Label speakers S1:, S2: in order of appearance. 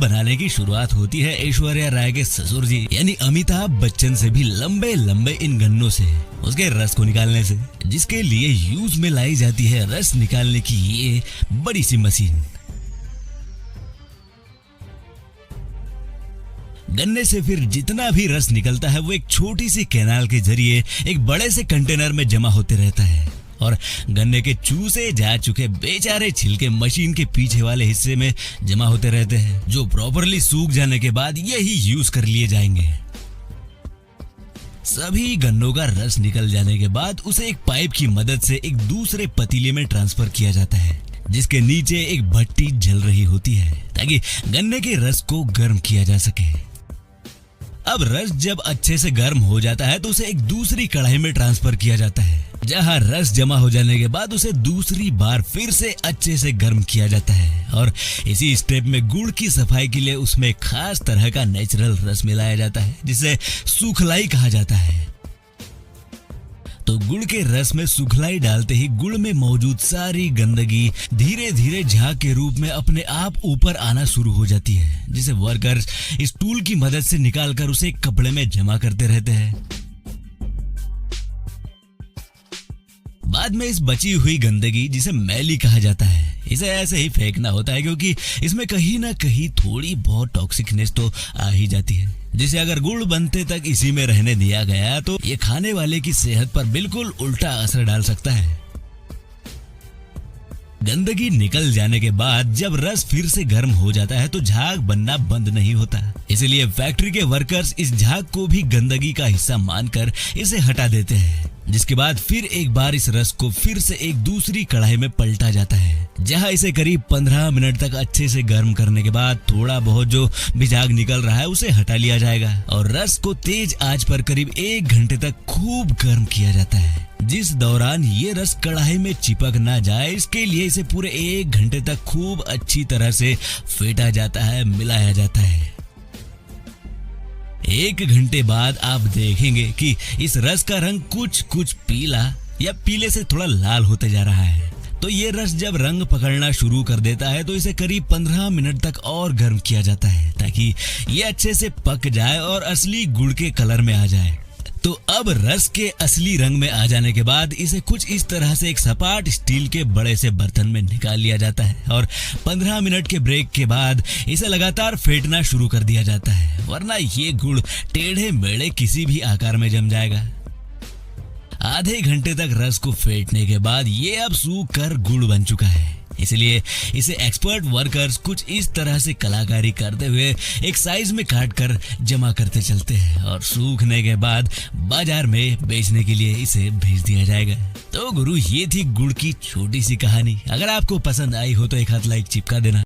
S1: बनाने की शुरुआत होती है ऐश्वर्या राय के ससुर जी यानी अमिताभ बच्चन से भी लंबे लंबे इन गन्नों से उसके रस को निकालने से, जिसके लिए यूज में लाई जाती है रस निकालने की ये बड़ी सी मशीन। गन्ने से फिर जितना भी रस निकलता है वो एक छोटी सी कैनाल के जरिए एक बड़े से कंटेनर में जमा होते रहता है और गन्ने के चूसे जा चुके बेचारे छिलके मशीन के पीछे वाले हिस्से में जमा होते रहते हैं, जो प्रॉपरली सूख जाने के बाद यही यूज कर लिए जाएंगे। सभी गन्नों का रस निकल जाने के बाद उसे एक पाइप की मदद से एक दूसरे पतीले में ट्रांसफर किया जाता है, जिसके नीचे एक भट्टी जल रही होती है ताकि गन्ने के रस को गर्म किया जा सके। अब रस जब अच्छे से गर्म हो जाता है तो उसे एक दूसरी कढ़ाई में ट्रांसफर किया जाता है, जहां रस जमा हो जाने के बाद उसे दूसरी बार फिर से अच्छे से गर्म किया जाता है और इसी स्टेप में गुड़ की सफाई के लिए उसमें खास तरह का नेचुरल रस मिलाया जाता है, जिसे सुखलाई कहा जाता है। तो गुड़ के रस में सुखलाई डालते ही गुड़ में मौजूद सारी गंदगी धीरे धीरे झाग के रूप में अपने आप ऊपर आना शुरू हो जाती है, जिसे वर्कर्स इस टूल की मदद से निकालकर उसे एक कपड़े में जमा करते रहते हैं। बाद में इस बची हुई गंदगी, जिसे मैली कहा जाता है, इसे ऐसे ही फेंकना होता है क्योंकि इसमें कहीं ना कहीं थोड़ी बहुत टॉक्सिकनेस तो आ ही जाती है, जिसे अगर गुड़ बनते तक इसी में रहने दिया गया तो ये खाने वाले की सेहत पर बिल्कुल उल्टा असर डाल सकता है। गंदगी निकल जाने के बाद जब रस फिर से गर्म हो जाता है तो झाग बनना बंद नहीं होता, इसलिए फैक्ट्री के वर्कर्स इस झाग को भी गंदगी का हिस्सा मानकर इसे हटा देते हैं, जिसके बाद फिर एक बार इस रस को फिर से एक दूसरी कढ़ाई में पलटा जाता है, जहां इसे करीब 15 मिनट तक अच्छे से गर्म करने के बाद थोड़ा बहुत जो भी झाग निकल रहा है उसे हटा लिया जाएगा और रस को तेज आंच पर करीब 1 घंटे तक खूब गर्म किया जाता है, जिस दौरान ये रस कढ़ाई में चिपक ना जाए इसके लिए इसे पूरे 1 घंटे तक खूब अच्छी तरह से फेंटा जाता है, मिलाया जाता है। 1 घंटे बाद आप देखेंगे कि इस रस का रंग कुछ पीला या पीले से थोड़ा लाल होते जा रहा है। तो ये रस जब रंग पकड़ना शुरू कर देता है तो इसे करीब 15 मिनट तक और गर्म किया जाता है ताकि ये अच्छे से पक जाए और असली गुड़ के कलर में आ जाए। तो अब रस के असली रंग में आ जाने के बाद इसे कुछ इस तरह से एक सपाट स्टील के बड़े से बर्तन में निकाल लिया जाता है और 15 मिनट के ब्रेक के बाद इसे लगातार फेंटना शुरू कर दिया जाता है, वरना ये गुड़ टेढ़े मेढ़े किसी भी आकार में जम जाएगा। आधे घंटे तक रस को फेंटने के बाद ये अब सूख कर गुड़ बन चुका है, इसलिए इसे एक्सपर्ट वर्कर्स कुछ इस तरह से कलाकारी करते हुए एक साइज में काट कर जमा करते चलते हैं और सूखने के बाद बाजार में बेचने के लिए इसे भेज दिया जाएगा। तो गुरु, ये थी गुड़ की छोटी सी कहानी। अगर आपको पसंद आई हो तो एक हाथ लाइक चिपका देना।